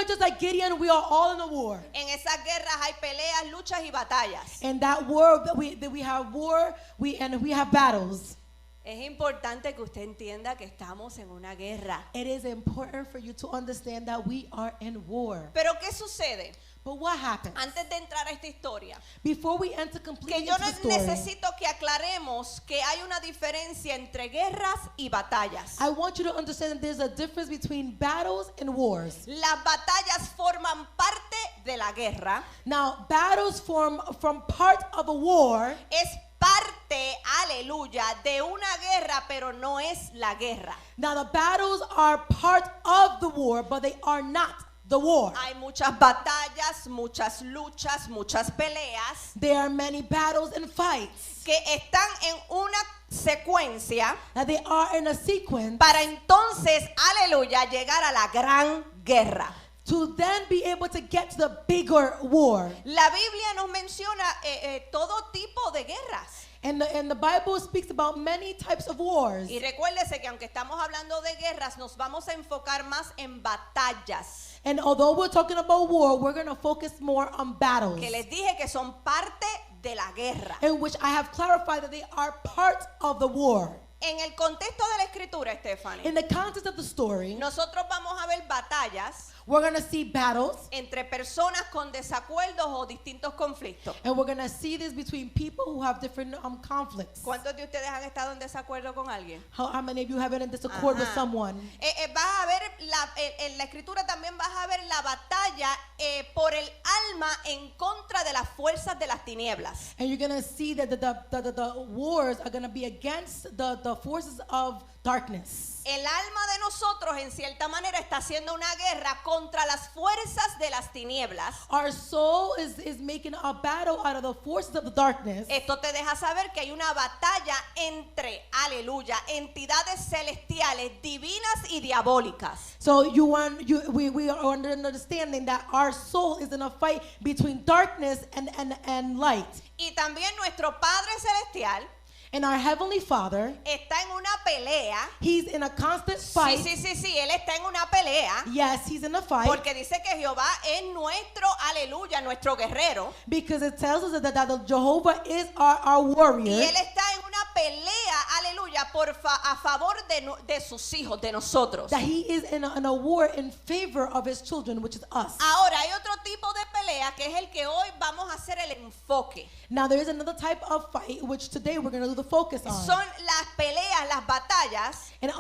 much just like Gideon, we are all in a war. En esas guerras hay peleas, luchas y batallas. In that war, we have war, we have battles. Es importante que usted entienda que estamos en una guerra. It is important for you to understand that we are in war. Pero ¿qué sucede? But what happens? Antes de entrar a esta historia, Before we enter que completely yo into the story, necesito que aclaremos que hay una diferencia entre guerras y batallas. I want you to understand that there's a difference between battles and wars. Las batallas forman parte de la guerra. Now, battles from part of a war Es parte, aleluya, de una guerra, pero no es la guerra. Now, the battles are part of the war, but they are not the war. Hay muchas batallas, muchas luchas, muchas peleas There are many battles and fights que están en una secuencia that they are in a sequence para entonces, aleluya, llegar a la gran guerra. to then be able to get to the bigger war. La Biblia nos menciona todo tipo de guerras. And the Bible speaks about many types of wars. Y recuérdese que aunque estamos hablando de guerras, nos vamos a enfocar más en batallas. And although we're talking about war, we're going to focus more on battles, Que les dije que son parte de la guerra. in which I have clarified that they are part of the war. En el contexto de la escritura, Stephanie, In the context of the story, nosotros vamos a ver batallas we're going to see battles, entre personas con desacuerdos o distintos conflictos. and we're going to see this between people who have different conflicts. ¿Cuántos de ustedes han estado en desacuerdo con alguien? How many of you have been in disaccord with Ajá. someone? Vas a ver, en la escritura también vas a ver la batalla por el alma en contra de las fuerzas de las tinieblas. And you're going to see that the wars are going to be against the forces of darkness. El alma de nosotros en cierta manera está haciendo una guerra contra las fuerzas de las tinieblas. Our soul is making a battle out of the forces of the darkness. Esto te deja saber que hay una batalla entre, aleluya, entidades celestiales, divinas y diabólicas. So we are understanding that our soul is in a fight between darkness and light. Y también nuestro Padre Celestial And our Heavenly Father, está en una pelea. He's in a constant fight. Sí, Él está en una pelea. Yes, He's in a fight. Porque dice que Jehová es nuestro, aleluya, nuestro guerrero. Because it tells us that Jehovah is our warrior. Y Él está en una pelea, aleluya, a favor de sus hijos, de nosotros. That He is in a war in favor of His children, which is us. Ahora hay otro tipo de pelea que es el que hoy vamos a hacer el enfoque. Now there is another type of fight which today we're going to do the focus on. Son las peleas, las batallas And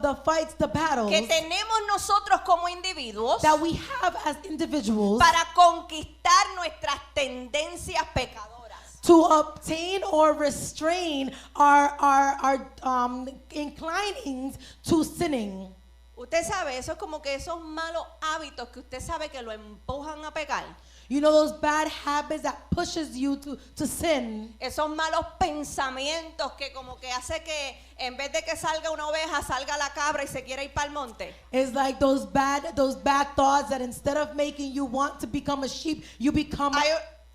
the fights, the battles que tenemos nosotros como individuos that we have as individuals para conquistar nuestras tendencias pecadoras. to obtain or restrain our inclinings to sinning. Usted sabe, eso es como que esos malos hábitos que usted sabe que lo empujan a pecar. You know those bad habits that pushes you to sin. Esos malos pensamientos que como que hace que en vez de que salga una oveja, salga la cabra y se quiera ir para el monte. It's like those bad thoughts that instead of making you want to become a sheep, you become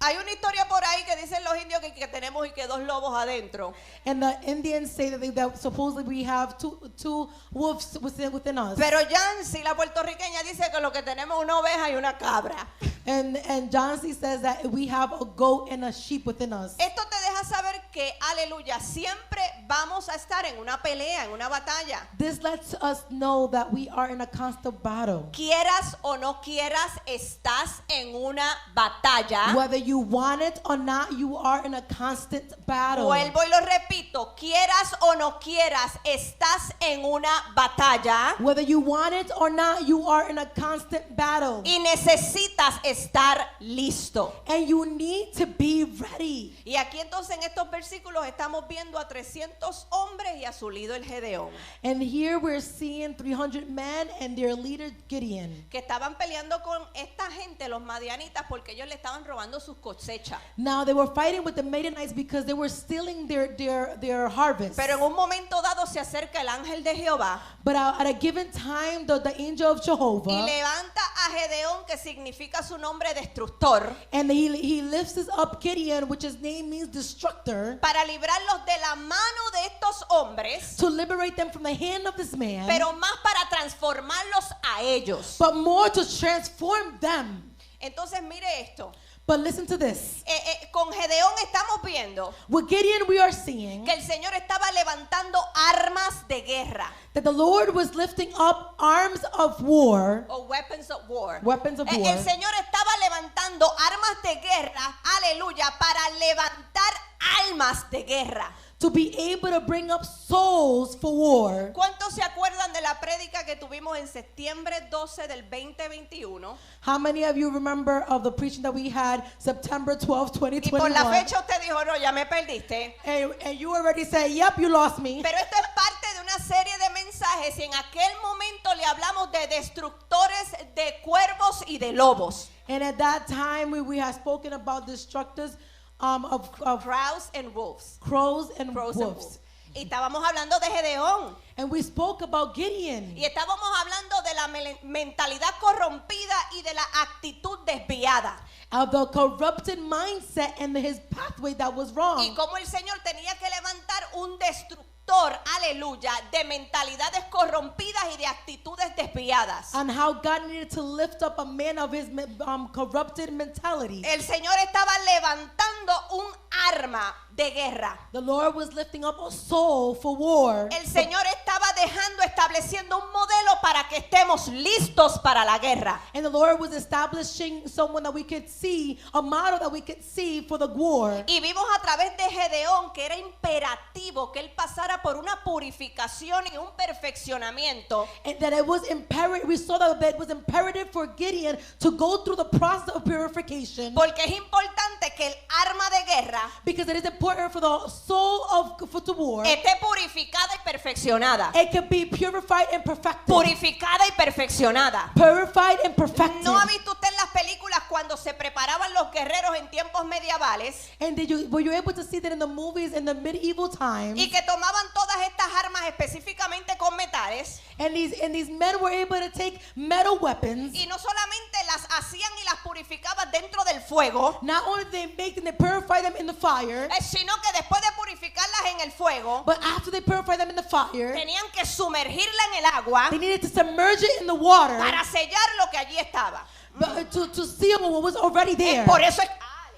Hay una historia por ahí que dicen los indios que tenemos y que dos lobos adentro. and the Indians say that supposedly we have two wolves within us. Pero Yancy, la puertorriqueña, dice que lo que tenemos es una oveja y una cabra. And John C. says that we have a goat and a sheep within us. Esto te deja saber que, aleluya, siempre vamos a estar en una pelea, en una batalla. This lets us know that we are in a constant battle. Quieras o no quieras, estás en una batalla. Whether you want it or not, you are in a constant battle. Vuelvo y lo repito, quieras o no quieras, estás en una batalla. Whether you want it or not, you are in a constant battle. Y necesitas estar listo. And you need to be ready. Y aquí entonces en estos versículos estamos viendo a 300 hombres y a su líder Gedeón, And here we're seeing 300 men and their leader Gideon. que estaban peleando con esta gente, los madianitas, porque ellos le estaban robando sus cosechas. Now they were fighting with the Midianites because they were stealing their harvest. Pero en un momento dado se acerca el ángel de Jehová But at a given time, the angel of y Jehovah, levanta a Gedeón, que significa su nombre destructor, and he lifts up Gideon, which his name means destructor, para librarlos de la mano de estos hombres, to liberate them from the hand of this man, pero más para transformarlos a ellos. but more to transform them. Entonces mire esto. But listen to this. Con Gedeón estamos viendo With Gideon, we are seeing que el Señor estaba levantando armas de guerra that the Lord was lifting up arms of war, o weapons of war. weapons of war. El Señor estaba levantando armas de guerra, aleluya, para levantar almas de guerra. to be able to bring up souls for war. ¿Cuántos se acuerdan de la prédica que tuvimos en septiembre 12 del 2021? How many of you remember of the preaching that we had September 12, Y por la 2021? fecha usted dijo, no, ya me perdiste. And you already say, yep, you lost me. Pero esto es parte de una serie de mensajes y en aquel momento le hablamos de destructores de cuervos y de lobos. And at that time, we had spoken about destructors of Crows and wolves. crows and Crows and wolves. wolves. Y estábamos hablando de Gedeón. And we spoke about Gideon. Y estábamos hablando de la mentalidad corrompida y de la actitud desviada. Of the corrupted mindset and his pathway that was Y wrong. cómo el Señor tenía que levantar un destructor, aleluya, de mentalidades corrompidas y de actitudes desviadas. And how God needed to lift up a man of his corrupted mentality. El Señor estaba levantando un arma de guerra. The Lord was lifting up a soul for war. El Señor estaba estableciendo un modelo para que estemos listos para la guerra. And the Lord was establishing someone that we could see, a model that we could see for the war. Y vimos a través de Gedeón que era imperativo que él pasara por una purificación y un perfeccionamiento. And that it was imperative, we saw that it was imperative for Gideon to go through the process of purification. Porque es importante que el arma de guerra Because it is important for the soul for the war. esté purificada y perfeccionada. It can be purified and perfected. Purificada y perfeccionada. Purified and perfected. ¿No ha visto usted en las películas cuando se preparaban los guerreros en tiempos medievales? And were you able to see that in the movies in the medieval times? Y que tomaban todas estas armas específicamente con metales. And these men were able to take metal weapons. Y no solamente las hacían y las purificaban dentro del fuego, Not only did they make them, they purify them in the fire, sino que después de purificarlas en el fuego, but after they purify them in the fire, tenían que sumergirla en el agua they needed to submerge it in the water para sellar lo que allí estaba. to seal what was already there. Por eso es,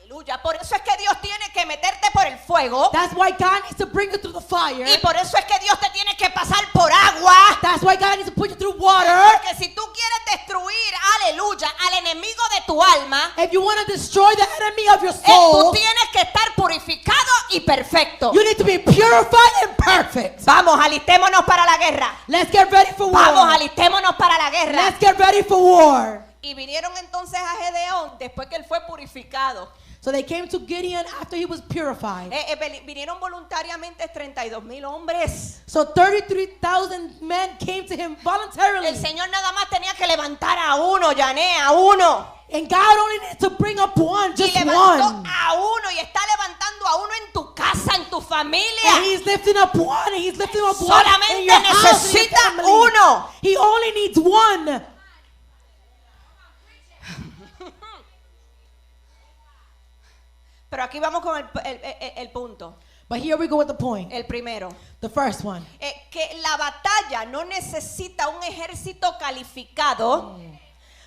aleluya, por eso es que Dios tiene que meterte por el fuego. That's why God needs to bring you through the fire. Y por eso es que Dios te tiene que pasar por agua. That's why God needs to put you through water. Porque si tú quieres destruir, aleluya, al enemigo de tu alma, If you want to destroy the enemy of your tú soul, tienes que estar purificado y perfecto. you need to be purified and perfect. Vamos, alistémonos para la guerra. Let's get ready for Vamos, war. alistémonos para la guerra. Let's get ready for war. Y vinieron entonces a Gedeón después que él fue purificado. So they came to Gideon after he was purified. Vinieron voluntariamente 32,000 hombres. So 33,000 men came to him voluntarily. El Señor nada más tenía que levantar a uno, Yané, a uno. And God only needs to bring up one, Y just levantó one. a uno y está levantando a uno en tu casa, en tu familia. And he's lifting up one, and he's lifting up one in Solamente your house, in your necesita family. uno. He only needs one. Pero aquí vamos con el punto. But here we go with the point. El primero. The first one. Que la batalla no necesita un ejército calificado.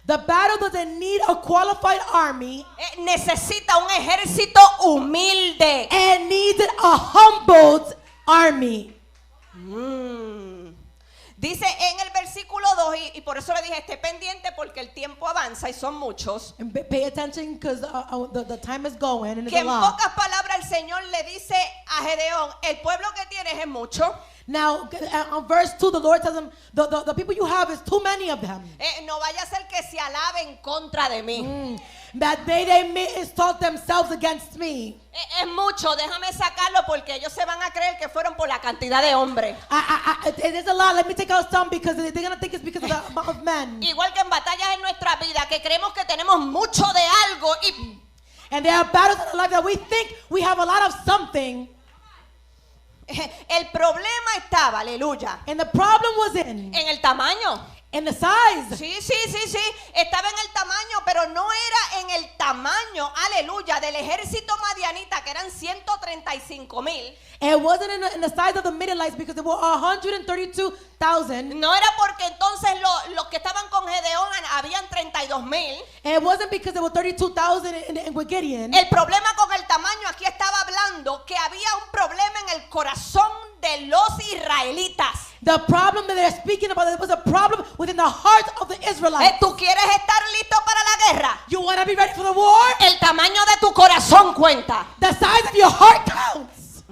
The battle doesn't need a qualified army. Necesita un ejército humilde. And needs a humbled army. Dice en el versículo 2, y por eso le dije, esté pendiente porque el tiempo avanza y son muchos. And pay attention because the time is going and it's Que a en lot. pocas palabras el Señor le dice a Gedeón, el pueblo que tienes es mucho. Now, on verse 2, the Lord tells him, the people you have is too many of them. No vaya a ser que se alaben en contra de mí. That they may insult themselves against me. Es mucho, déjame sacarlo porque ellos se van a creer que fueron por la cantidad de hombres. It is a lot. Let me take out some because they're going to think it's because of the amount of men. Igual que en batallas en nuestra vida, que creemos que tenemos mucho de algo y And there are battles in our life that we think we have a lot of something. el problema estaba, aleluya, And the problem was in el tamaño. In the size. Sí. Estaba en el tamaño, pero no era en el tamaño, aleluya, del ejército madianita, que eran 135,000. It wasn't in the size of the Midianites because there were 132,000. No era porque entonces los que estaban con Gedeón habían 32,000. It wasn't because there were 32,000 with Gideon. El problema con el tamaño aquí estaba hablando que había un problema en el corazón de los israelitas. The problem that they're speaking about, there was a problem within the heart of the Israelites. ¿Tú quieres estar listo para la guerra? You want to be ready for the war? El tamaño de tu corazón cuenta. The size of your heart counts.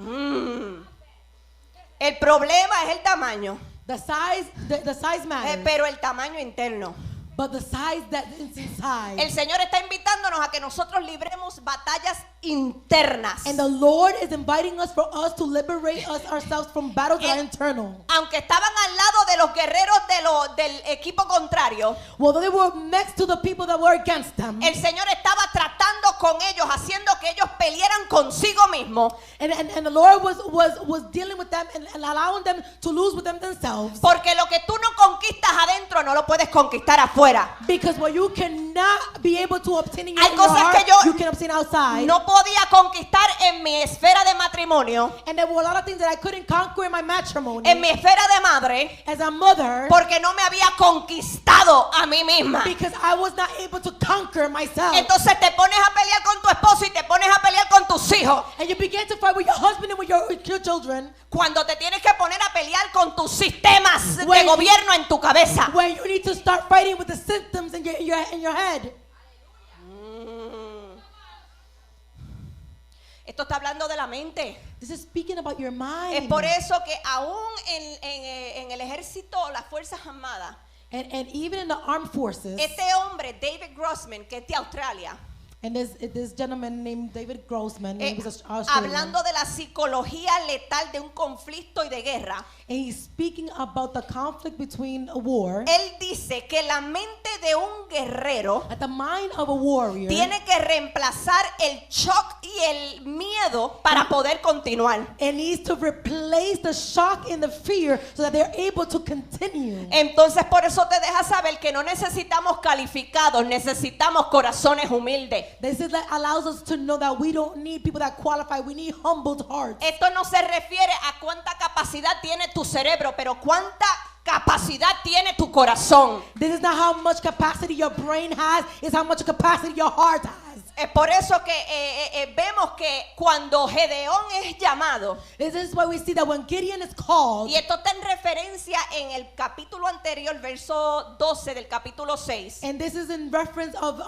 El problema es el tamaño, The size matters, pero el tamaño interno. but the size that is inside. El Señor está invitándonos a que nosotros libremos batallas internas. And the Lord is inviting us for us to liberate us ourselves from battles that are internal. Aunque estaban al lado de los guerreros del equipo contrario, Well, they were next to the people that were against them. el Señor estaba tratando con ellos, haciendo que ellos pelearan consigo mismos. And the Lord was dealing with them and allowing them to lose with them themselves. Porque lo que tú no conquistas adentro no lo puedes conquistar afuera. Because what you cannot be able to obtain in Hay your cosas heart, que yo you can obtain outside. No podía conquistar en mi esfera de matrimonio, And there were a lot of things that I couldn't conquer in my matrimony en mi esfera de madre, as a mother, porque no me había conquistado a mí misma. because I was not able to conquer myself. Entonces te pones a pelear con tu esposo y te pones a pelear con tus hijos, And you begin to fight with your husband and with your children, cuando te tienes que poner a pelear con tus sistemas de When- gobierno en tu cabeza. when you need to start fighting with the symptoms in your head. Esto está hablando de la mente. This is speaking about your mind. Es por eso que aún en el ejército, las fuerzas armadas, And even in the armed forces, este hombre, David Grossman, que es de Australia, and this gentleman named David Grossman, he was Australian, hablando de la psicología letal de un conflicto y de guerra, and he's speaking about the conflict between a war. él dice que la mente de un guerrero At the mind of a warrior, tiene que reemplazar el shock y el miedo para poder continuar. it needs to replace the shock and the fear so that they're able to continue. Entonces por eso te deja saber que no necesitamos calificados, necesitamos corazones humildes. This is that allows us to know that we don't need people that qualify. We need humbled hearts. Esto no se refiere a cuánta capacidad tiene tu cerebro, pero cuánta capacidad tiene tu corazón. This is not how much capacity your brain has, it's how much capacity your heart has. Es por eso que vemos que cuando Gedeón es llamado, This is why we see that when Gideon is called, y esto está en referencia en el capítulo anterior, verso 12 del capítulo 6. and this is in reference of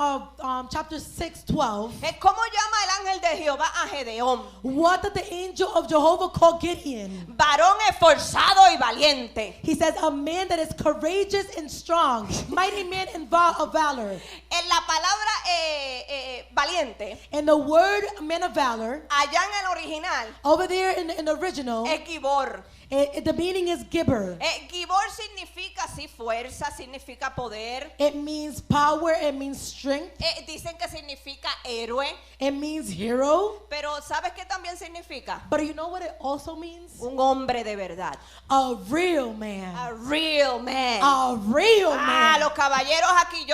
chapter 6:12. ¿Cómo llama el ángel de Jehová a Gedeón? What did the angel of Jehovah call Gideon? Varón esforzado y valiente. He says, a man that is courageous and strong, mighty man in of valor. En la palabra valiente, And the word man of valor, allá en el original, over there in the original, es Gibor. the meaning is gibber. Gibor significa sí fuerza, significa poder. It means power, it means strength, Dicen que significa héroe, it means hero. pero ¿sabes qué también significa? But you know what it also means? Un hombre de verdad. A real man. A real man. A real man. Los caballeros aquí,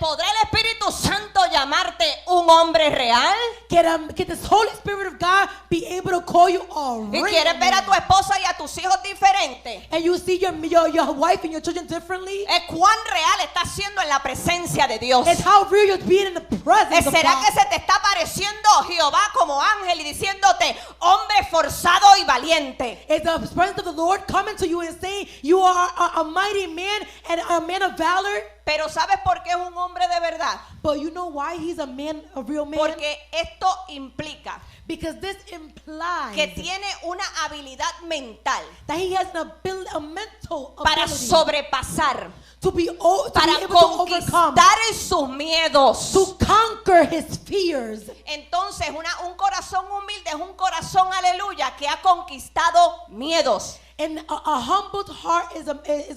¿podrá el Espíritu Santo llamarte un hombre real? Can the Holy Spirit of God be able to call you a ¿Y real quieres ver a tu man? esposa y a tus hijos diferentes? And you see your wife and your children differently? ¿Cuán real estás siendo en la presencia de Dios? It's how real you're being in the presence of ¿Será God. que se te está apareciendo Jehová como ángel y diciéndote, hombre forzado y valiente? Is the presence of the Lord coming to you and saying you are a mighty man and a man of valor? Pero ¿sabes por qué es un hombre de verdad? But you know why he's a man, a real man? Porque esto implica Because this implies que tiene una habilidad mental that he has a mental para ability sobrepasar, to be para able to overcome, conquistar sus miedos. to conquer his fears. Entonces, un corazón humilde es un corazón, aleluya, que ha conquistado miedos. And a humbled heart is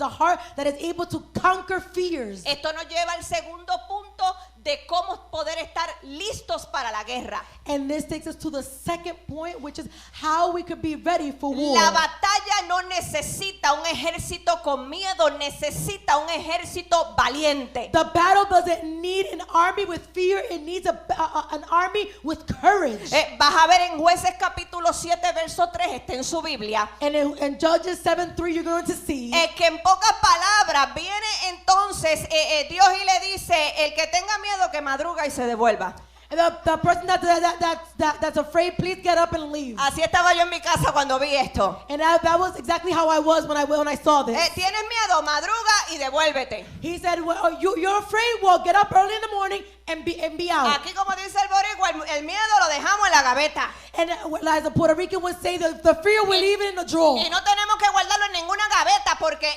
a heart that is able to conquer fears. Esto nos lleva al segundo punto de cómo poder estar listos para la guerra. And this takes us to the second point, which is how we could be ready for war. La batalla no necesita un ejército con miedo, necesita un ejército valiente. The battle doesn't need an army with fear, it needs an army with courage. Vas a ver en Jueces capítulo 7 verso 3, está en su Biblia. And in Judges 7:3 you're going to see Que en pocas palabras viene entonces Dios y le dice, el que tenga miedo que madruga y se devuelva. the person that's afraid, please get up and leave. Así estaba yo en mi casa cuando vi esto. And that was exactly how I was when I saw this. Tienes miedo, madruga y devuélvete. He said, well, you're afraid, well, get up early in the morning and be out. Aquí, como dice el boricua, el miedo lo dejamos en la gaveta. And as a Puerto Rican would say, the fear we leave it in the drawer. Y no tenemos que guardarlo en ninguna gaveta porque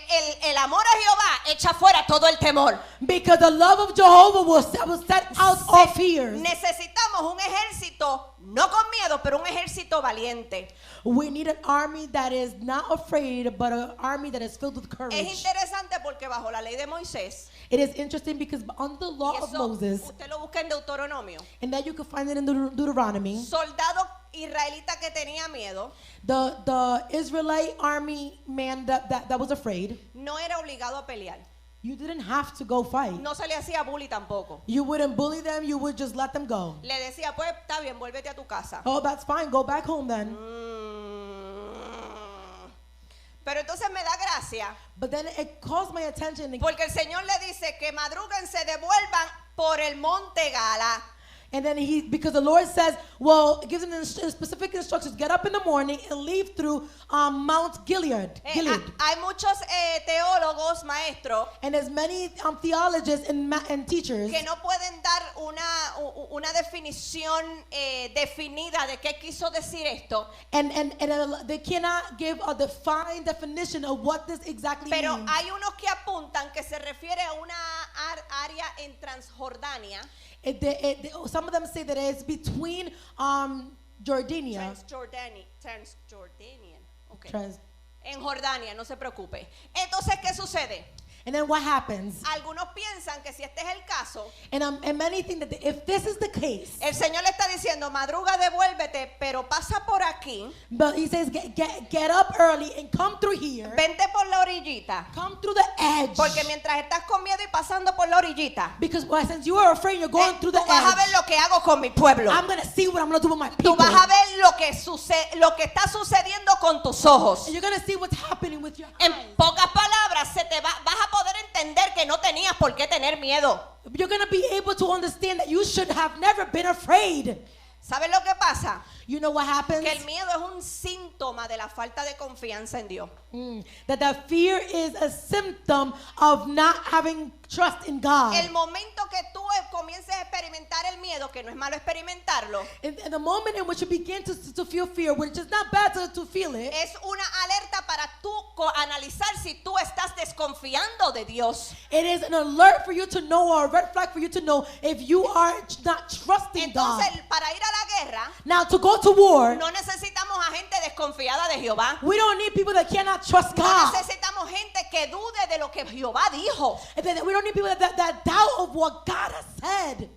el amor a Jehová echa fuera todo el temor. Because the love of Jehovah will set out all fears. Necesitamos un ejército, no con miedo, pero un ejército valiente. We need an army that is not afraid, but an army that is filled with Es courage. interesante porque bajo la ley de Moisés, It is interesting because on the law y of eso Moses, usted lo busca en Deuteronomio, and that you can find it in Deuteronomy, soldado israelita que tenía miedo the Israelite army man that was afraid, no era obligado a pelear. you didn't have to go fight. No se le hacía bully tampoco. You wouldn't bully them, you would just let them go. Le decía, pues está bien, vuélvete a tu casa. Oh, that's fine, go back home then. Pero entonces me da gracia But then it calls my attention, porque el Señor le dice que madruguen, se devuelvan por el monte Gala. and then because the Lord says, well, it gives them specific instructions, get up in the morning and leave through Mount Gilead. Hay muchos teólogos, maestros, And there's many theologians and teachers que no pueden dar una definición definida de qué quiso decir esto. and they cannot give a defined definition of what this exactly Pero means. hay unos que apuntan que se refiere a una área en Transjordania. Some of them say that it's between Jordania. Transjordanian. Okay. Trans- En Jordania, no se preocupe. Entonces, ¿qué sucede? And then what happens? Algunos piensan que si este es el caso, And many think that if this is the case, el Señor le está diciendo, madruga, devuélvete, pero pasa por aquí, but he says, get up early and come through here. vente por la orillita. Come through the edge. Porque mientras estás con miedo y pasando por la orillita, Because since you are afraid, you're going through the tú vas a ver edge. lo que hago con mi pueblo. I'm going to see what I'm going to do with my Tú people. vas a ver lo que está sucediendo con tus ojos. And you're going to see what's happening with your En eyes. pocas palabras, vas a poder entender que no tenías por qué tener miedo. You're going to be able to understand that you should have never been afraid. ¿Sabes lo que pasa? You know what happens? Que el miedo es un síntoma de la falta de confianza en Dios. That fear is a symptom of not having trust in God. El momento que tú comiences a experimentar el miedo, que no es malo experimentarlo, In the moment in which you begin to feel fear, which is not bad to feel it, es una alerta para tú analizar si tú estás desconfiando de Dios. it is an alert for you to know, or a red flag for you to know if you are not trusting God. Entonces, para ir a la guerra, Now, to go to war, no necesitamos a gente desconfiada de Jehová. we don't need people that cannot trust No God. necesitamos gente que dude de lo que Jehová dijo. And then we don't need people that doubt of what God has said.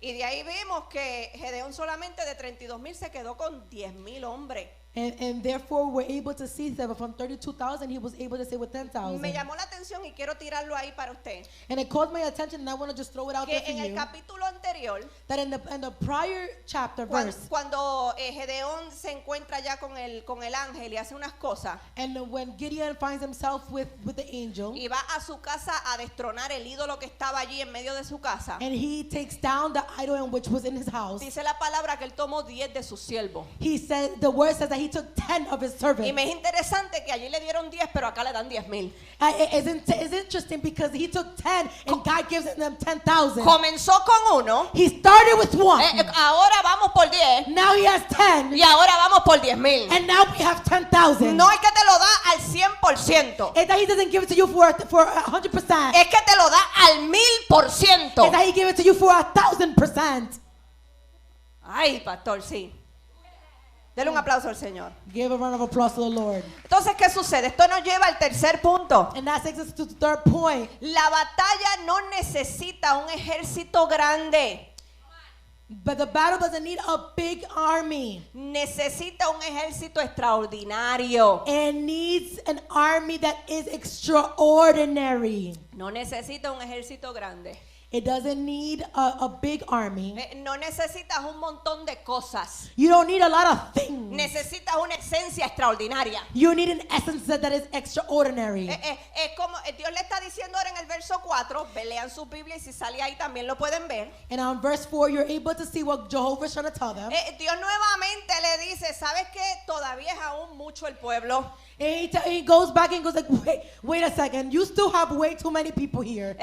Y de ahí vimos que Gedeón solamente de 32,000 se quedó con 10,000 hombres. And therefore we're able to see that from 32,000 he was able to say with 10,000. Me llamó la atención y quiero tirarlo ahí para usted. And it caught my attention, and I want to just throw it out Que there for en el you. capítulo anterior, That in the prior chapter verse, cuando Gedeón se encuentra ya con el ángel y hace unas cosas, and when Gideon finds himself with the angel, y va a su casa a destronar el ídolo que estaba allí en medio de su casa, and he takes down the idol in which was in his house, dice la palabra que él tomó 10 de sus siervos. he said, the word says that he took 10 of his Y servants. me es interesante que allí le dieron 10, pero acá le dan 10,000. It's interesting because he took 10 and God gives them 10,000. Comenzó con uno, He started with one. ahora vamos por 10 Now he has 10, y ahora vamos por 10,000. and now we have 10,000. No es que te lo da al 100%, It's that he doesn't give it to you for 100%. es que te lo da al 1000%. It's that he gives it to you for 1,000%. Ay, pastor, sí. Dele un aplauso al Señor. Give a round of applause to the Lord. Entonces, ¿qué sucede? Esto nos lleva al tercer punto. And that takes us to the third point. La batalla no necesita un ejército grande. But the battle doesn't need a big army. Necesita un ejército extraordinario. It needs an army that is extraordinary. No necesita un ejército grande. It doesn't need a big army. No necesitas un montón de cosas. You don't need a lot of things. Necesitas una esencia extraordinaria. You need an essence that is extraordinary. Es como Dios le está diciendo ahora en el verso 4. Lean su Biblia y si sale ahí también lo pueden ver. And on verse 4, you're able to see what Jehovah is trying to tell them. Dios nuevamente le dice, ¿sabes qué? Todavía es aún mucho el pueblo. And he goes back and goes like, wait a second. You still have way too many people here.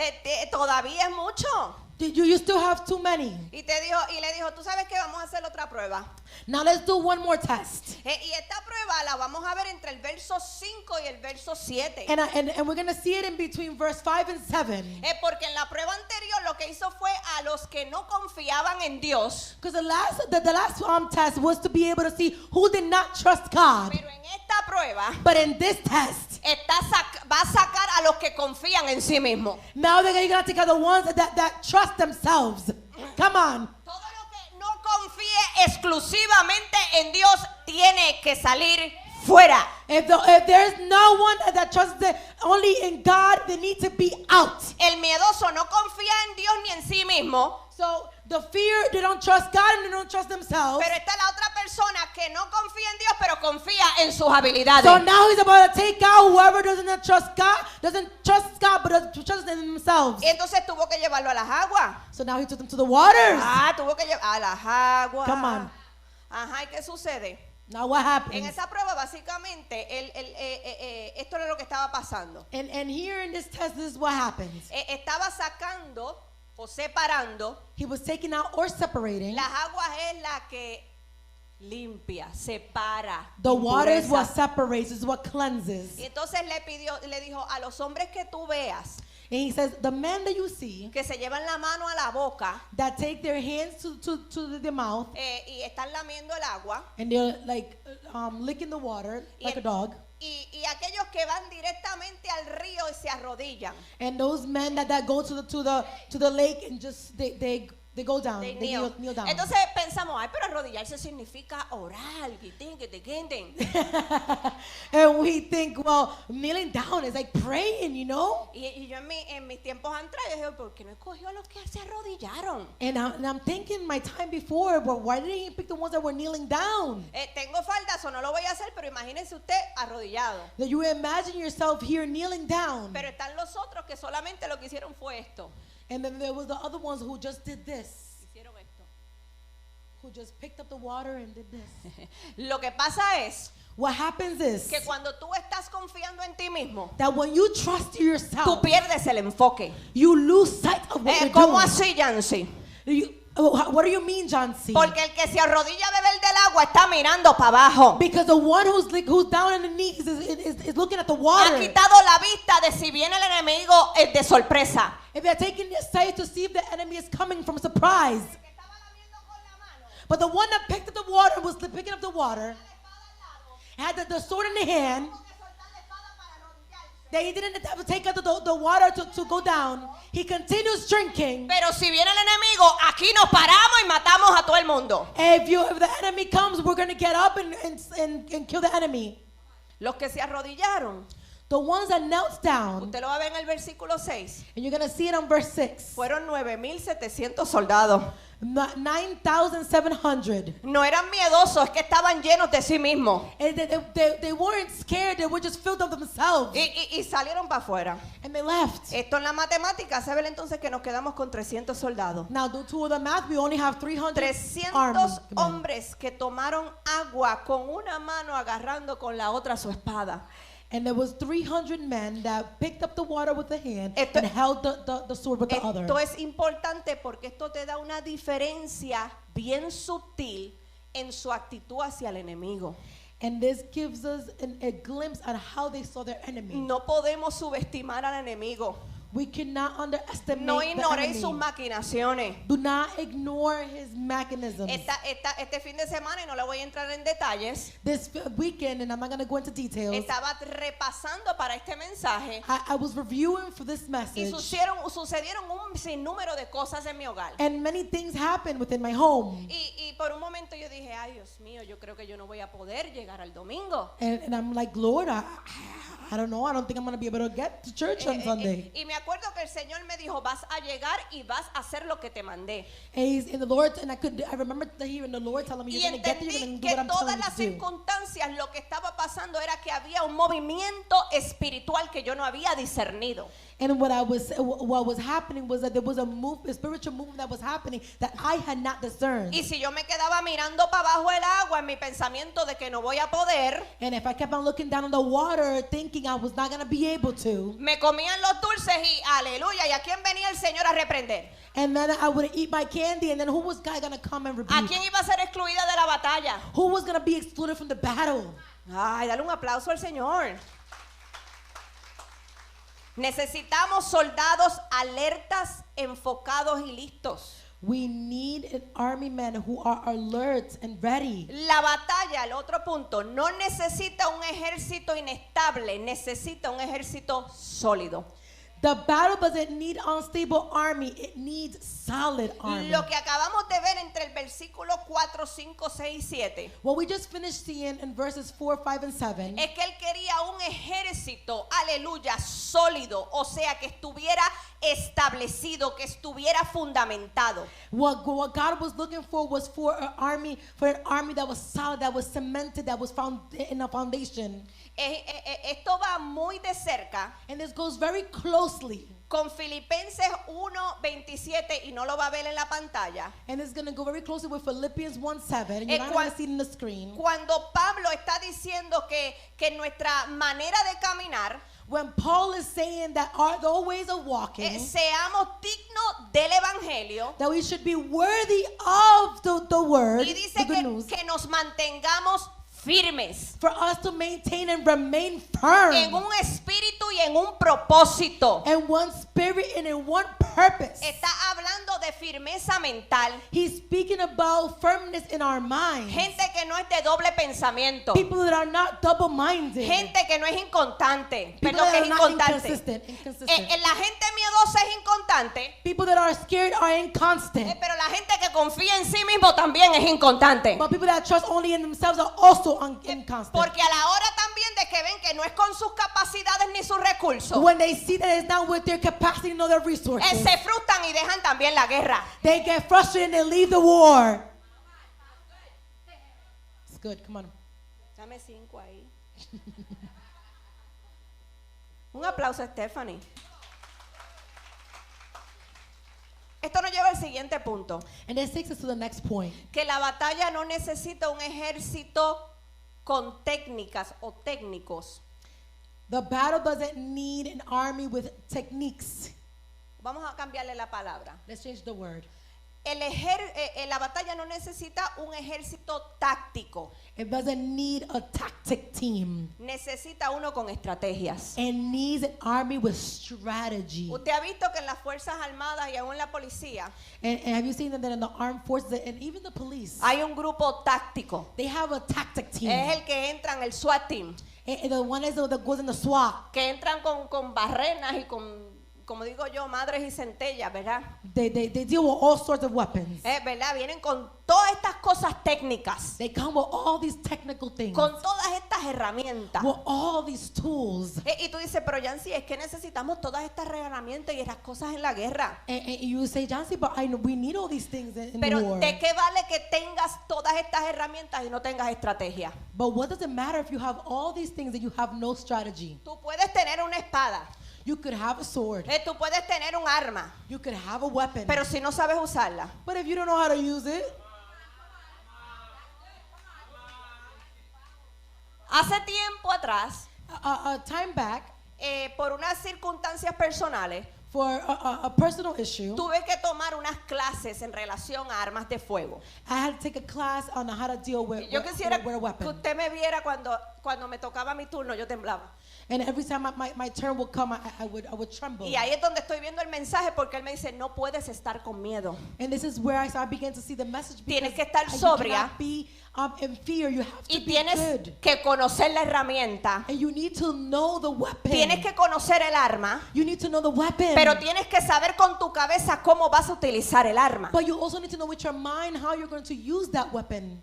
Todavía es mucho. You still have too many. Y le dijo, ¿tú sabes qué? Vamos a hacer otra prueba. Now let's do one more test. Y esta prueba la vamos a ver entre el verso 5 y el verso 7. And we're going to see it in between verse 5 and 7. Porque en la prueba anterior lo que hizo fue a los que no confiaban en Dios. Because the last test was to be able to see who did not trust God. Pero en esta prueba But in this test, va a sacar a los que confían en sí mismos. now they're going to take out the ones that trust themselves. Come on. Todo lo que no confíe exclusivamente en Dios tiene que salir fuera. If there's no one that trusts only in God, they need to be out. El miedoso no confía en Dios ni en sí mismo. So the fear, they don't trust God and they don't trust themselves. Pero está la otra persona que no confía en Dios, pero confía en sus habilidades. So now he's about to take out whoever doesn't trust God, but doesn't trust in themselves. Y entonces tuvo que llevarlo a las aguas. So now he took them to the waters. Tuvo que llevar a las aguas. Come on. Ajá, ¿y qué sucede? Now what En happens? esa prueba básicamente esto era lo que estaba pasando. And here in this test, this is what happens. Estaba sacando o separando. He was taking out or separating. Las aguas es la que limpia, separa. The water is impureza. what separates, is what cleanses. Y entonces le dijo a los hombres que tú veas And he says, the men that you see que se llevan la mano a la boca that take their hands to the mouth y están lamiendo el agua. and they're like licking the water like a dog. Y aquellos que van directamente al río y se arrodillan. And those men that go to the lake and just they go down, They they kneel. kneel down. Entonces pensamos, ay, pero arrodillarse significa orar, guitín. And we think, well, kneeling down is like praying, you know? Y yo en mis tiempos atrás, yo dije, ¿por qué no escogió a los que se arrodillaron? And I'm thinking my time before, well, why didn't he pick the ones that were kneeling down? Tengo faldas o no lo voy a hacer, pero imagínense usted arrodillado. That you imagine yourself here kneeling down. Pero están los otros que solamente lo que hicieron fue esto. And then there was the other ones who just did this. Hicieron esto. Who just picked up the water and did this. Lo que pasa es What happens is que cuando tú estás confiando en ti mismo, that when you trust tú yourself, pierdes el enfoque. you lose sight of what you're ¿Cómo doing. así, Yancy? What do you mean, John C? Porque el que se arrodilla a beber del agua está mirando para abajo. Because the one who's down on the knees is looking at the Ha water. quitado la vista de si viene el enemigo de sorpresa. If they're taking their sight to see if the enemy is coming from surprise. But the one that picked up the water was picking up the water, had the sword in the hand. That he didn't have to take out the water to go down. He continues drinking. Pero si viene el enemigo, aquí nos paramos y matamos a todo el mundo. If the enemy comes, we're going to get up and kill the enemy. Los que se arrodillaron, The ones that knelt down, usted lo va a ver en el versículo 6, and you're going to see it on verse 6. fueron 9,700 soldados. 9,700. No eran miedosos, es que estaban llenos de sí mismos. And they weren't scared, they were just filled of themselves. Y salieron para afuera. And they left. Esto en la matemática se ve entonces que nos quedamos con 300 soldados. Now, due to the math, we only have 300 300 armed men. hombres que tomaron agua con una mano agarrando con la otra su espada. And there was 300 men that picked up the water with the hand Esto- and held the sword with the other. Esto es importante porque esto te da una diferencia bien sutil en su actitud hacia el enemigo. And this gives us a glimpse at how they saw their enemy. No podemos subestimar al enemigo. We cannot underestimate No the ignoréis sus enemy. maquinaciones. Do not ignore his mechanisms. Este fin de semana, y no le voy a entrar en detalles, This weekend, and I'm not going to go into details, estaba repasando para este mensaje I was reviewing for this y message, sucedieron un sinnúmero de cosas en mi hogar. and many things happened within my home. Y por un momento yo dije, ay Dios mío, yo creo que yo no voy a poder llegar al domingo. And I'm like, Lord, I don't know. I don't think I'm going to be able to get to church on Sunday. Y me acuerdo que el Señor me dijo, vas a llegar y vas a hacer lo que te mandé. And he's in the Lord, and I remember hearing the Lord telling me, Y you're going to get there, you're going to entendí do what que I'm todas telling you las to do. circunstancias, lo que estaba pasando era que había un movimiento espiritual que yo no había discernido. And what was happening was that there was a spiritual movement that was happening that I had not discerned. Y si yo me quedaba mirando para abajo el agua en mi pensamiento de que no voy a poder, And if I kept on looking down on the water, thinking I was not going to be able to, me comían los dulces y aleluya. ¿Y a quién venía el Señor a reprender? and then I would eat my candy, and then who was God going to come and ¿A rebuke? quién iba a ser excluida de la batalla? Who was going to be excluded from the battle? Ay, dale un aplauso al Señor. Necesitamos soldados alertas, enfocados y listos. We need an army men who are alert and ready. La batalla, el otro punto, no necesita un ejército inestable, necesita un ejército sólido. The battle doesn't need unstable army, it needs solid army. Lo que acabamos de ver entre el versículo 4, 5, 6 y 7 What we just finished seeing in verses 4, 5, and 7 es que él quería un ejército, aleluya, sólido, o sea, que estuviera establecido, que estuviera fundamentado. What God was looking for was for an army that was solid, that was cemented, that was found in a foundation. Esto va muy de cerca And this goes very closely. con Filipenses 1:27 y no lo va a ver en la pantalla. And it's going to go very closely with Philippians 1:7. And you're Eh, not cuan- going to see it in the screen. Cuando Pablo está diciendo que nuestra manera de caminar When Paul is saying that the ways of walking, seamos dignos del evangelio, that we should be worthy of the word, y the dice good news, que nos mantengamos firmes for us to maintain and remain firm en un espíritu y en un propósito. in one spirit and in one purpose. Está hablando de firmeza mental. He's speaking about firmness in our mind. Gente que no es de doble pensamiento. People that are not double-minded. Gente que no es inconstante. People Perdón, that que are es not inconstante. inconsistent. La gente miedosa es inconstante. People that are scared are inconstant. Pero la gente que confía en sí mismo también es inconstante. But people that trust only in themselves are also inconstant. Porque a la hora también de que ven que no es con sus capacidades ni sus recursos, When they see that it's not with their capacity nor their resources, se frustran y dejan también la guerra. they get frustrated and they leave the war. It's good. Come on. Dame 5 ahí. Un aplauso a Stephanie. Esto nos lleva al siguiente punto. And this takes us to the next point. Que la batalla no necesita un ejército con técnicas o técnicos. The battle doesn't need an army with techniques. Vamos a cambiarle la palabra. Let's change the word. La batalla no necesita un ejército táctico. It doesn't need a tactic team. Necesita uno con estrategias. It needs an army with strategy. Usted ha visto que en las Fuerzas Armadas y aún en la policía And have you seen that in the armed forces and even the police? hay un grupo táctico. They have a tactic team. Es el que entra en el SWAT team. And the one is that goes in the SWAT. Que entran con barrenas y con, como digo yo, madres y centellas, ¿verdad? They deal with all sorts of weapons. ¿Verdad? Vienen con todas estas cosas técnicas, They come with all these technical things. con todas estas herramientas. With all these tools. Y tú dices, pero Yancy, es que necesitamos todas estas herramientas y estas cosas en la guerra. And you say, Jancy, but I know we need all these things in Pero the war. ¿de qué vale que tengas todas estas herramientas y no tengas estrategia? But what does it matter if you have all these things and you have no strategy? Tú puedes tener una espada, You could have a sword. tú puedes tener un arma, You could have a weapon. pero si no sabes usarla, But if you don't know how to use it, hace tiempo atrás, a time back, por unas circunstancias personales, for a personal issue, tuve que tomar unas clases en relación a armas de fuego. I had to take a class on how to deal with, Yo quisiera with a que weapon. usted me viera cuando cuando me tocaba mi turno yo temblaba. And every time my turn would come, I would tremble. Y ahí es donde estoy viendo el mensaje porque él me dice, no puedes estar con miedo. And this is where I began to see the message. Tienes que Because estar you sobria. cannot be in fear. You have to Y be tienes good. que conocer la herramienta. And you need to know the weapon. Tienes que conocer el arma. You need to know the weapon. Pero tienes que saber con tu cabeza cómo vas a utilizar el arma. But you also need to know with your mind how you're going to use that weapon.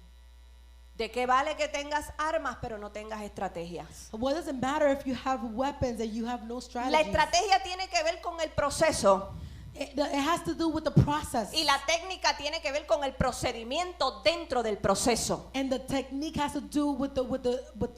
¿De qué vale que tengas armas pero no tengas estrategias? What does it matter if you have weapons and you have no La strategy? estrategia tiene que ver con el proceso. It has to do with the process. Y la técnica tiene que ver con el procedimiento dentro del proceso. And the technique has to do with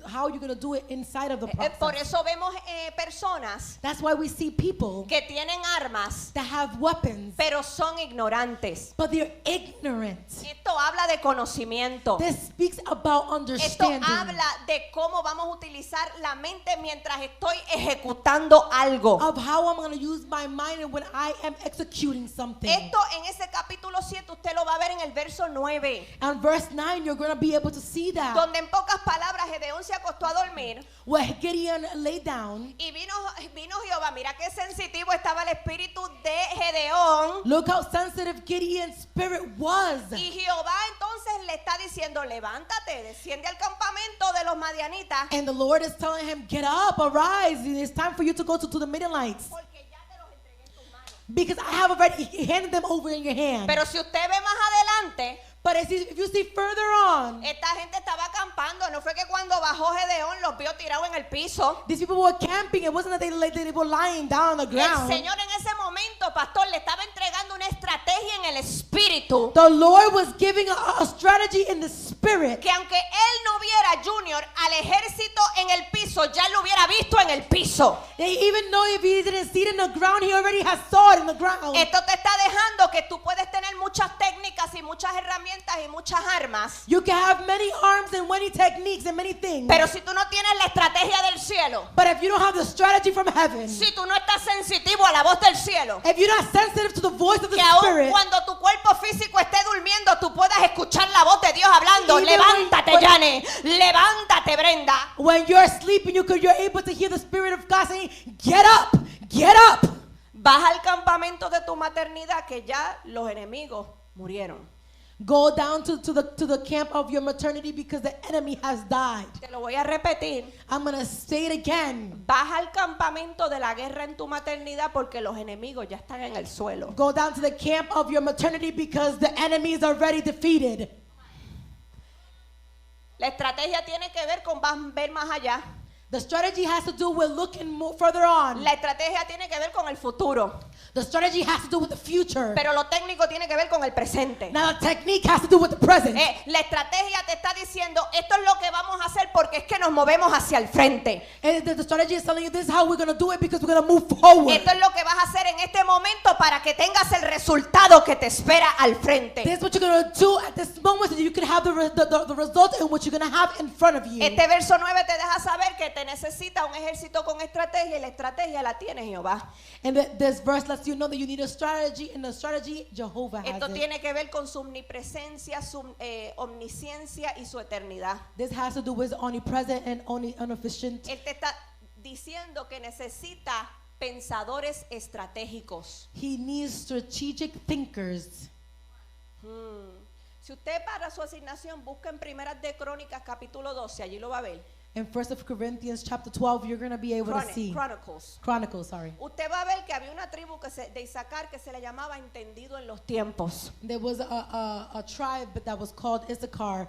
how you're going to do it inside of the process. Por eso vemos personas That's why we see people que tienen armas that have weapons, pero son ignorantes. but they're ignorant. Esto habla de conocimiento. This speaks about Esto understanding. habla de cómo vamos a utilizar la mente mientras estoy ejecutando algo. Of how I'm going to use my mind and when I am executing something. Esto en ese capítulo 7 usted lo va a ver en el verso 9, And verse 9, you're going to be able to see that. donde en pocas palabras Gedeón se acostó a dormir Where Gideon lay down. y vino Jehová. Mira qué sensitivo estaba el espíritu de Gedeón. Look how sensitive Gideon's spirit was. Y Jehová entonces le está diciendo, levántate, desciende al campamento de los madianitas, And the Lord is telling him, get up, arise. It's time for you to go to the Midianites. porque ya te los entregué en tus manos. Because I have already handed them over in your hand. Pero si usted ve más adelante, But if you see further on, esta gente estaba acampando. No fue que cuando bajó Gedeón los vio tirados en el piso. these people were camping. It wasn't that they were lying down on the El ground. Señor en ese momento, pastor, le estaba entregando una estrategia en el espíritu. The Lord was giving a strategy in the spirit. Que aunque él no viera Junior al ejército en el piso, ya lo hubiera visto en el piso. Even though if he didn't see it in the ground, he already has saw it in the ground. Esto te está dejando que tú puedes tener muchas técnicas y muchas herramientas y muchas armas. You can have many arms and many techniques and many things. Pero si tú no tienes la estrategia del cielo, But if you don't have the strategy from heaven, si tú no estás sensitivo a la voz del cielo, if you're not sensitive to the voice of the que aun Spirit, cuando tu cuerpo físico esté durmiendo, tú puedas escuchar la voz de Dios hablando. Even Levántate, when- Yane. Levántate, Brenda. when you're sleeping, you're able to hear the Spirit of God saying, get up, get up. Baja al campamento de tu maternidad que ya los enemigos murieron. Go down to the camp of your maternity because the enemy has died. Te lo voy a repetir. I'm going to say it again. Baja al campamento de la guerra en tu maternidad porque los enemigos ya están en el suelo. Go down to the camp of your maternity because the enemy is already defeated. La estrategia tiene que ver con ver más allá. The strategy has to do with looking further on. La estrategia tiene que ver con el futuro. The strategy has to do with the future. Pero lo técnico tiene que ver con el presente. Now the technique has to do with the present. La estrategia te está diciendo, esto es lo que vamos a hacer porque es que nos movemos hacia el frente. And the strategy is telling you this is how we're going to do it because we're going to move forward. Esto es lo que vas a hacer en este momento para que tengas el resultado que te espera al frente. This is what you're going to do at this moment so that you can have the result in what you're going to have in front of you. Este verso 9 te deja saber que te necesita un ejército con estrategia y la estrategia la tiene Jehová. And this verse lets you know that you need a strategy, and the strategy Jehovah has Esto it. tiene que ver con su omnipresencia, su omnisciencia y su eternidad. This has to do with omnipresent and omniscient. Él te está diciendo que necesita pensadores estratégicos. He needs strategic thinkers. Si usted para su asignación busca en Primeras de Crónicas capítulo 12, allí lo va a ver. In 1 Corinthians chapter 12, you're going to be able to see. Chronicles, sorry. Usted va a ver que había una tribu de Isaacar que se le llamaba entendido en los tiempos. There was a tribe that was called Issachar,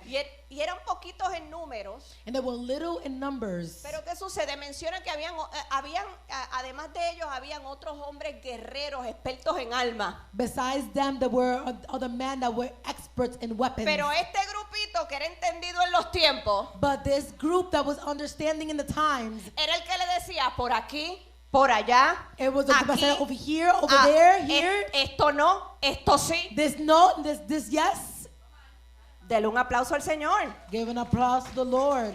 Y eran poquitos en números. and they were little in numbers. Pero ¿qué sucede? Menciona que además de ellos, habían otros hombres guerreros, expertos en armas. Besides them, there were other men that were experts in weapons. Pero este grupito que era entendido en los tiempos, But this group that was understanding in the times, era el que le decía por aquí, por allá, it was the aquí, over here, over there, here. esto no, esto sí. This no, this yes. Dele un aplauso al Señor. Give an applause to the Lord.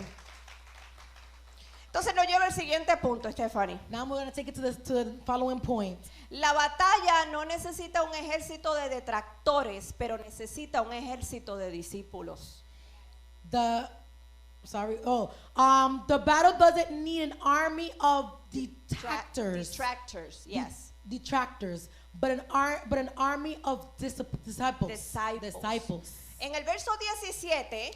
Entonces nos lleva al siguiente punto, Stephanie. Now we're going to take it to the following point. La batalla no necesita un ejército de detractores, pero necesita un ejército de discípulos. sorry. Oh, the battle doesn't need an army of detractors. Yes. Detractors, but an army of disciples. Disciples. En el verso 17,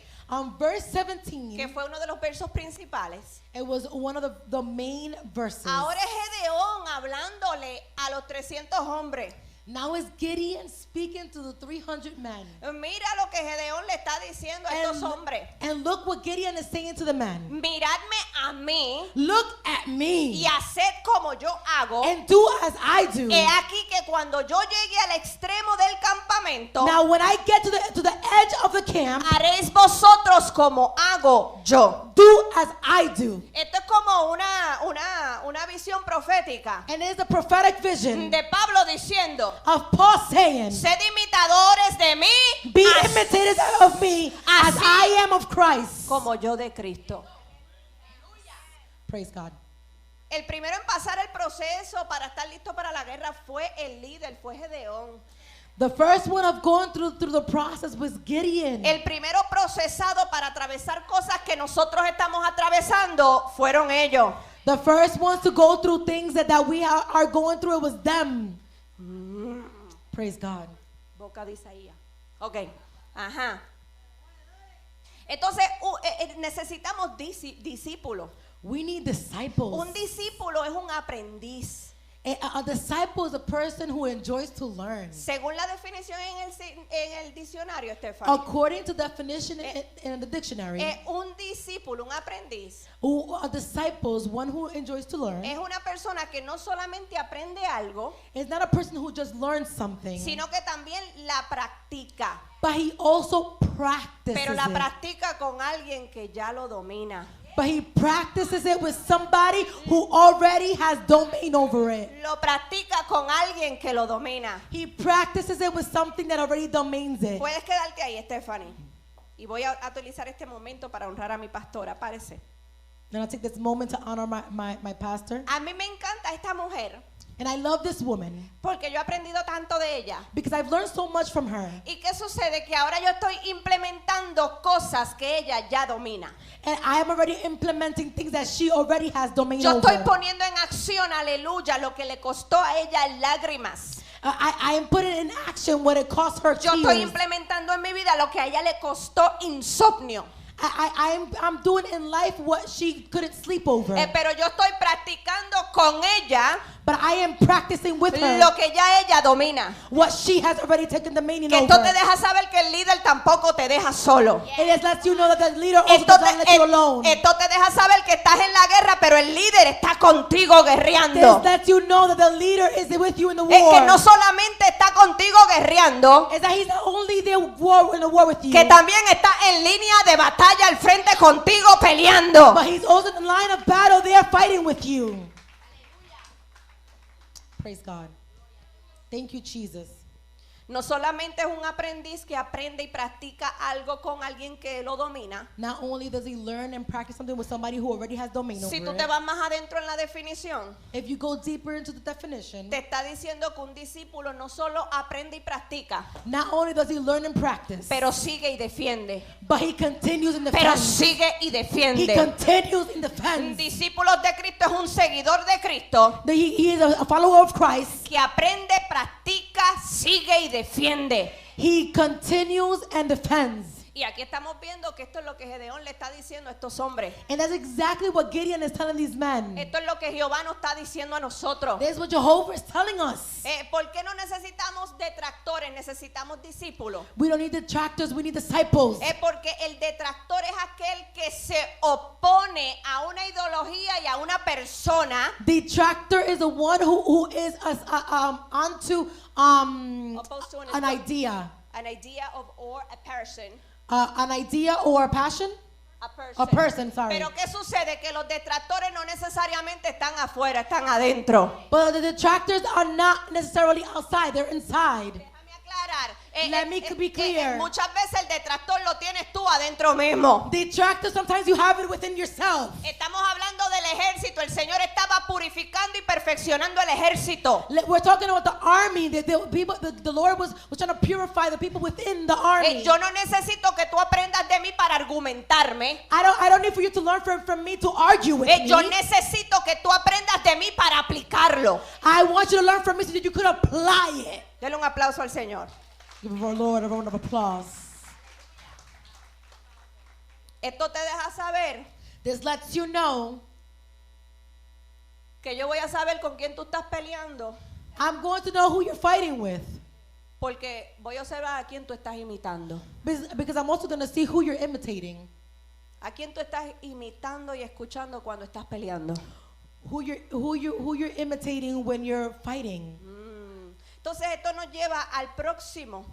Verse 17, que fue uno de los versos principales, it was one of the main verses. ahora es Gedeón hablándole a los 300 hombres. Now is Gideon speaking to the 300 men. Mira lo que Gedeón le está diciendo a estos hombres. And look what Gideon is saying to the men. Miradme a mí Look at me y haced como yo hago. and do as I do. He aquí que cuando yo llegue al extremo del campamento, Now when I get to the edge of the camp, haréis vosotros como hago yo. do as I do. Esto es como una visión profética And it is a prophetic vision de Pablo diciendo: of Paul saying, sed imitadores de mí, be as- imitators of me as así I am of Christ. como yo de Cristo. Praise God. El primero en pasar el proceso para estar listo para la guerra fue el líder, fue Gedeón. The first one of going through the process was Gideon. El primero procesado para atravesar cosas que nosotros estamos atravesando fueron ellos. The first ones to go through things that we are going through, it was them. Praise God. Boca de Isaías. Ok. Ajá. Entonces necesitamos discípulos. We need disciples. Un discípulo es un aprendiz. A disciple is a person who enjoys to learn. Según la definición en el diccionario, Stephanie, According to definition in the dictionary, un discípulo, un aprendiz, a disciple is one who enjoys to learn. es una persona que no solamente aprende algo, It's not a person who just learns something, sino que también la practica. but he also practices Pero la it. practica con alguien que ya lo domina. But he practices it with somebody who already has domain over it. Lo practica con alguien que lo domina. He practices it with something that already domains it. Puedes quedarte ahí, Stephanie. Y voy a utilizar este momento para honrar a mi pastora, parece. And I'll take this moment to honor my pastor. A mí me encanta esta mujer And I love this woman porque yo he aprendido tanto de ella. because I've learned so much from her. ¿Y qué sucede? Que ahora yo estoy implementando cosas que ella ya domina. And I am already implementing things that she already has domain Yo estoy over. poniendo en acción, aleluya, lo que le costó a ella lágrimas. I am putting in action what it cost her Yo estoy tears. implementando en mi vida lo que a ella le costó insomnio. I'm doing in life what she couldn't sleep over. Pero yo estoy practicando con ella But I am practicing with her lo que ya ella domina. what she has already taken dominion Que esto te over. deja saber que el líder tampoco te deja solo. It just lets you know that the leader also Esto does not let you alone. esto te deja saber que estás en la guerra, pero el líder está contigo This guerreando. lets you know that the leader is with you in the Es war. que no solamente está contigo guerreando, Is that he's not only there in the war with you, que también está en línea de batalla al frente contigo peleando. but he's also in the line of battle there fighting with you. Praise God. Thank you, Jesus. No solamente es un aprendiz que aprende y practica algo con alguien que lo domina. Not only does he learn and practice something with somebody who already has domain Si over tú te it, vas más adentro en la definición, if you go deeper into the definition, te está diciendo que un discípulo no solo aprende y practica, not only does he learn and practice, pero sigue y defiende. but he continues in Pero defense. sigue y He defiende. continues in Un defense. discípulo de Cristo es un seguidor de Cristo He is a follower of Christ. que aprende, practica, sigue y defiende. He continues and defends. Y aquí estamos viendo que esto es lo que Gedeón le está diciendo a estos hombres. And that's exactly what Gideon is telling these men. Esto es lo que Jehová nos está diciendo a nosotros. This is what Jehovah is telling us. ¿Por qué no necesitamos detractores? Necesitamos discípulos. We don't need detractors, we need disciples. Porque el detractor es aquel que se opone a una ideología y a una persona. Detractor is the one who is onto Opposed to an idea. An idea of or a person. An idea or a passion? A person, sorry. Pero ¿qué sucede? Que los detractores no necesariamente están afuera, están adentro. But the detractors are not necessarily outside, they're inside. Déjame aclarar. Let me be clear. Muchas veces el detractor lo tienes tú adentro mismo. Detractor, sometimes you have it within yourself. Estamos hablando del ejército, el Señor estaba purificando y perfeccionando el ejército. We're talking about the army. The Lord was trying to purify the people within the army. Yo no necesito que tú aprendas de mí para argumentarme. I don't need for you to learn from me to argue with me. Yo necesito que tú aprendas de mí para aplicarlo. I want you to learn from me so that you could apply it. Dele un aplauso al Señor. Give our Lord a round of applause. Esto te deja saber This lets you know que yo voy a saber con quién tú estás peleando, I'm going to know who you're fighting with. porque voy a observar a quién tú estás imitando. Because I'm also going to see who you're imitating. A quién tú estás imitando y escuchando cuando estás peleando. Who you're imitating when you're fighting. Entonces esto nos lleva al próximo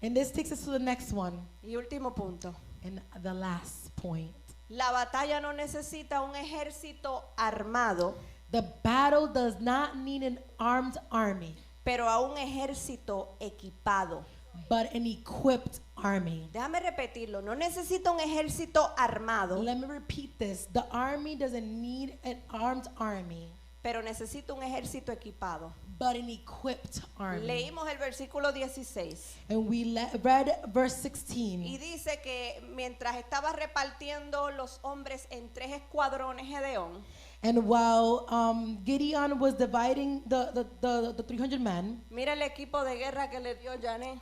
And this takes us to the next one. y último punto. And the last point. La batalla no necesita un ejército armado, The battle does not need an armed army, pero a un ejército equipado. but an equipped army. Déjame repetirlo, no necesita un ejército armado, Let me repeat this. The army doesn't need an armed army, pero necesita un ejército equipado. but an equipped army. Leímos el versículo 16 And we read verse y 16. dice que mientras estaba repartiendo los hombres en 3 escuadrones Gedeón, And while Gideon was dividing the 300 men, mira el equipo de guerra que le dio Janet.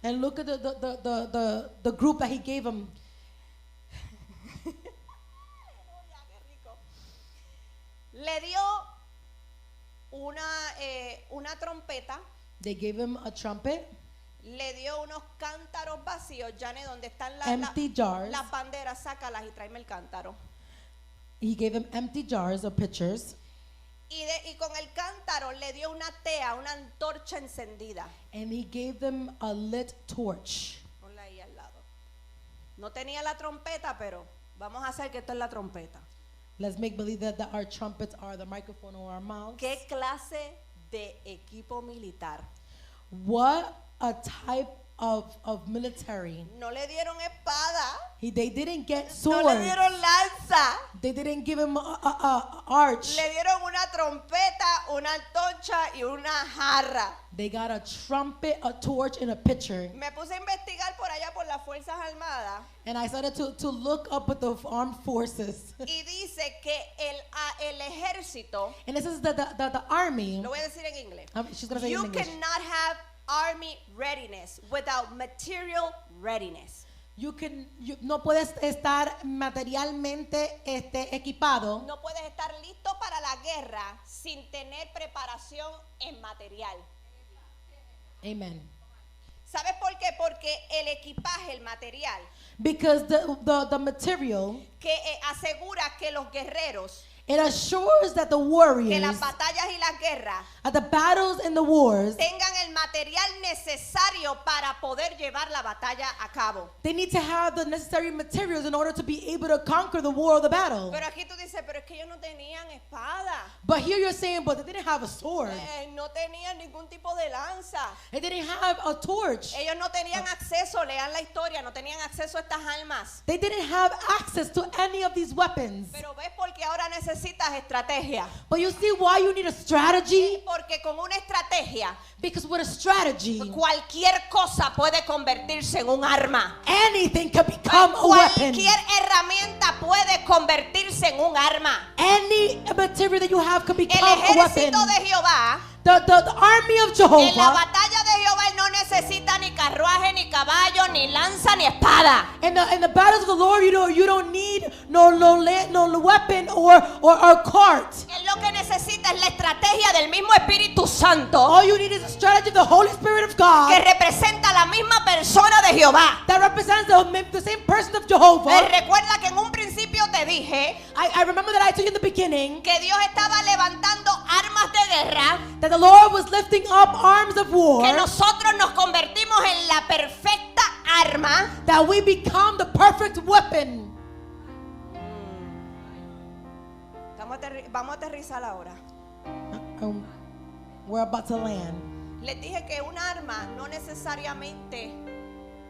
and look at the group that he gave him. Le dio una trompeta, They gave him a trumpet, le dio unos cántaros vacíos, Janet, donde están empty jars. las banderas, sácalas y tráeme el cántaro. He gave him empty jars of pitchers, Y con el cántaro le dio una tea, una antorcha encendida. and he gave them a lit torch. Ponla ahí al lado. No tenía la trompeta, pero vamos a hacer que esto es la trompeta. Let's make believe that our trumpets are the microphone or our mouths. ¿Qué clase de equipo militar? What a type of military. No le dieron espada, They didn't get no swords. le dieron lanza, They didn't give him a arch. le dieron una trompeta, una antorcha y una jarra. They got a trumpet, a torch, and a pitcher. Me puse a investigar por allá por las Fuerzas Armadas And I started to look up at the armed forces. y dice que el ejército, And this is the army. lo voy a decir en inglés, She's going to say it in you English. cannot have army readiness without material readiness. No puedes estar materialmente equipado. No puedes estar listo para la guerra sin tener preparación en material. Amen. ¿Sabes por qué? Porque el equipaje, el material, Because the material, que asegura que los guerreros, it assures that the que warriors las batallas y las guerras at the battles and the wars, tengan el material necesario para poder llevar la batalla a cabo. they need to have the necessary materials in order to be able to conquer the war or the battle. Pero aquí tú dices, pero es que ellos no tenían espada, But here you're saying, but they didn't have a sword. no tenían ningún tipo de lanza, They didn't have a torch. ellos no tenían acceso, lean la historia, no tenían acceso a estas armas. They didn't have access to any of these weapons. Pero ves porque ahora necesitas estrategia. But you see why you need a strategy? Porque con una estrategia Because with a strategy, cualquier cosa puede convertirse en un arma. anything can become a weapon. Cualquier herramienta puede convertirse en un arma. Any material that you have can El become a weapon. ejército de Jehová, The army of en la Jehovah, batalla de Jehová, él no necesita ni carruaje, ni caballo, ni lanza, ni espada. in the battles of the Lord, you don't need no weapon or cart. Él lo que necesita es la estrategia del mismo Espíritu Santo, All you need is a strategy of the Holy Spirit of God que representa la misma persona de Jehová. that represents the same person of Jehovah. Recuerda que en un principio te dije I remember that I told you in the beginning que Dios estaba levantando armas de guerra, that the Lord was lifting up arms of war, que nosotros nos convertimos en la perfecta arma. that we become the perfect weapon. Vamos a aterrizar ahora. We're about to land. Les dije que un arma no necesariamente,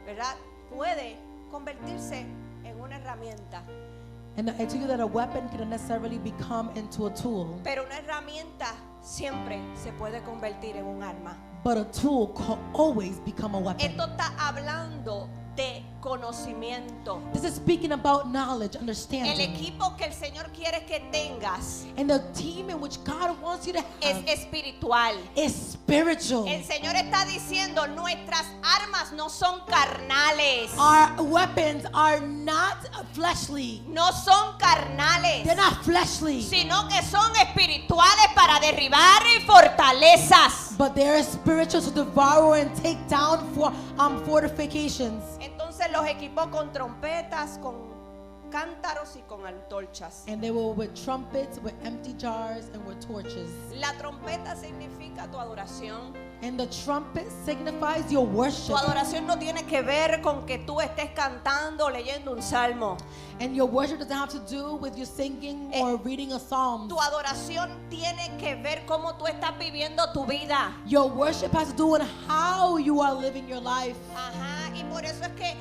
¿verdad?, puede convertirse en una herramienta. And I tell you that a weapon cannot necessarily become into a tool, pero una herramienta siempre se puede convertir en un arma. but a tool can always become a weapon. Esto está hablando de conocimiento. This is speaking about knowledge, El understanding. equipo que el Señor quiere que tengas And the team in which God wants you to es have espiritual. is spiritual. El Señor está diciendo, nuestras armas no son carnales. Our weapons are not fleshly. No son carnales, They're not fleshly, sino que son espirituales para derribar fortalezas. but they're spiritual to devour and take down for fortifications. Entonces los equipó con trompetas, con cántaros y con antorchas. And they were with trumpets, with empty jars, and with torches. La trompeta significa tu adoración. And the trumpet signifies your Tu worship. adoración no tiene que ver con que tú estés cantando o leyendo un salmo. And your worship doesn't have to do with you singing or reading a psalm. Tu adoración tiene que ver cómo tú estás viviendo tu vida. Your worship has to do with how you are living your life. Ajá, y por eso es que,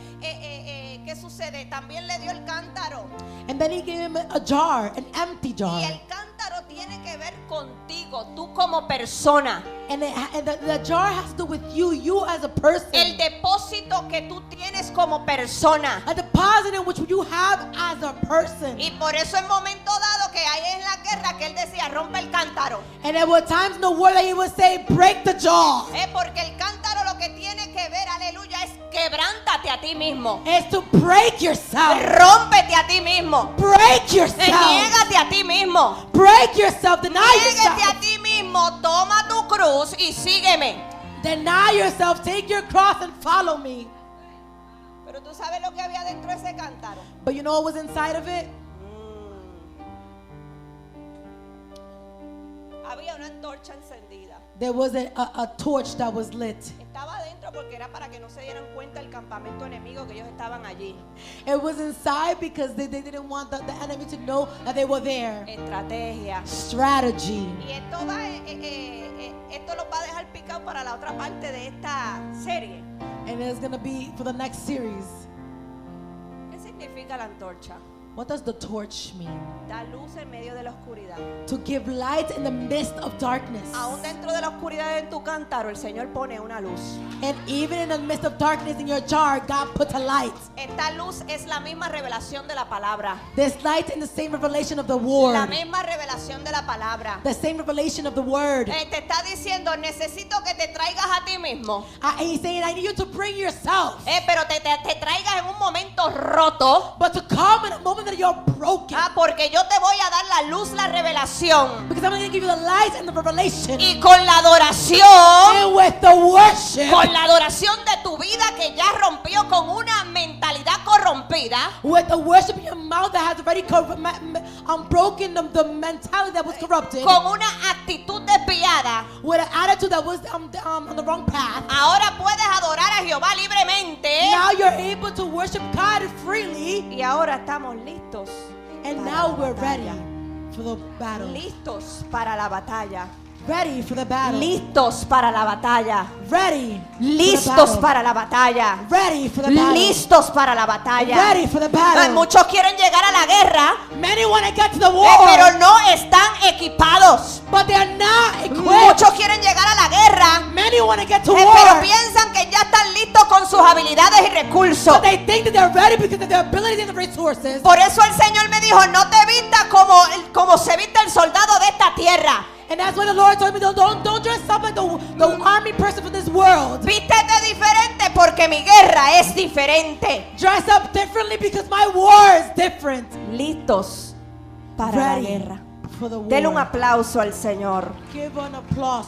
¿qué sucede? También le dio el cántaro. And then he gave him a jar, an empty jar. Y el cántaro tiene que ver contigo, tú como persona. And the jar has to do with you as a person. El depósito que tú tienes como persona. A deposit in which you have as a person. Y por eso en momento dado que hay en la guerra que él decía, rompe el cántaro. And there were times in the war that he would say, break the jar. Porque el cántaro lo que tiene que ver, aleluya, es quebrántate a ti mismo. It's to break yourself. Rómpete a ti mismo. Break yourself. Niégate a ti mismo. Break yourself. Deny Niégate yourself. a ti mismo. Toma tu cruz y sígueme. Deny yourself. Take your cross and follow me. Pero tú sabes lo que había dentro de ese cántaro. But you know what was inside of it? Había una antorcha encendida. There was a torch that was lit. Estaba adentro porque era para que no se dieran cuenta el campamento enemigo que ellos estaban allí. It was inside because they didn't want the enemy to know that they were there. Estrategia. Strategy. Y esto va, esto los va a dejar picado para la otra parte de esta serie. And it's going to be for the next series. ¿Qué significa la antorcha? What does the torch mean? Da luz en medio de la oscuridad. To give light in the midst of darkness. Aún dentro de la oscuridad de tu cántaro, el Señor pone una luz. And even in the midst of darkness in your jar, God puts a light. Esta luz es la misma revelación de la palabra. There's light in the same revelation of the La word. misma revelación de la palabra. The same revelation of the word. Te está diciendo, necesito que te traigas a ti mismo. And he's saying, I need you to bring yourself. Pero te traigas en un momento roto. But to come in a moment that you're broken. Porque yo te voy a dar la luz, la revelación. Because I'm going to give you the light and the revelation. Y con la adoración, And with the worship. con la adoración de tu vida que ya rompió con una mentalidad corrompida. With the worship in your mouth that has already broken the mentality that was corrupted. Con una actitud desviada. With an attitude that was on the wrong path. Ahora puedes adorar a Jehová libremente. Now you're able to worship God freely. Y ahora estamos listos. And para now la we're ready batalla. for the battle. Listos para la batalla. Ready for the battle. Listos para la batalla. Ready. Listos para la batalla. Ready for the battle. Listos para la batalla. Ready for the battle. Muchos quieren llegar a la guerra, Many want to get to the war, pero no están equipados. but they're not equipped. Muchos quieren llegar a la guerra, Many want to get to pero war, piensan que ya están listos con sus habilidades y recursos. but they think that they're ready because of their abilities and the resources. Por eso el Señor me dijo, no te vistas como se viste el soldado de esta tierra. And that's why the Lord told me, don't dress up like the army person from this world. Vístete diferente porque mi guerra es diferente. Dress up differently because my war is different. Listos para la Ready guerra. for the war. Denle un aplauso al Señor. Give an applause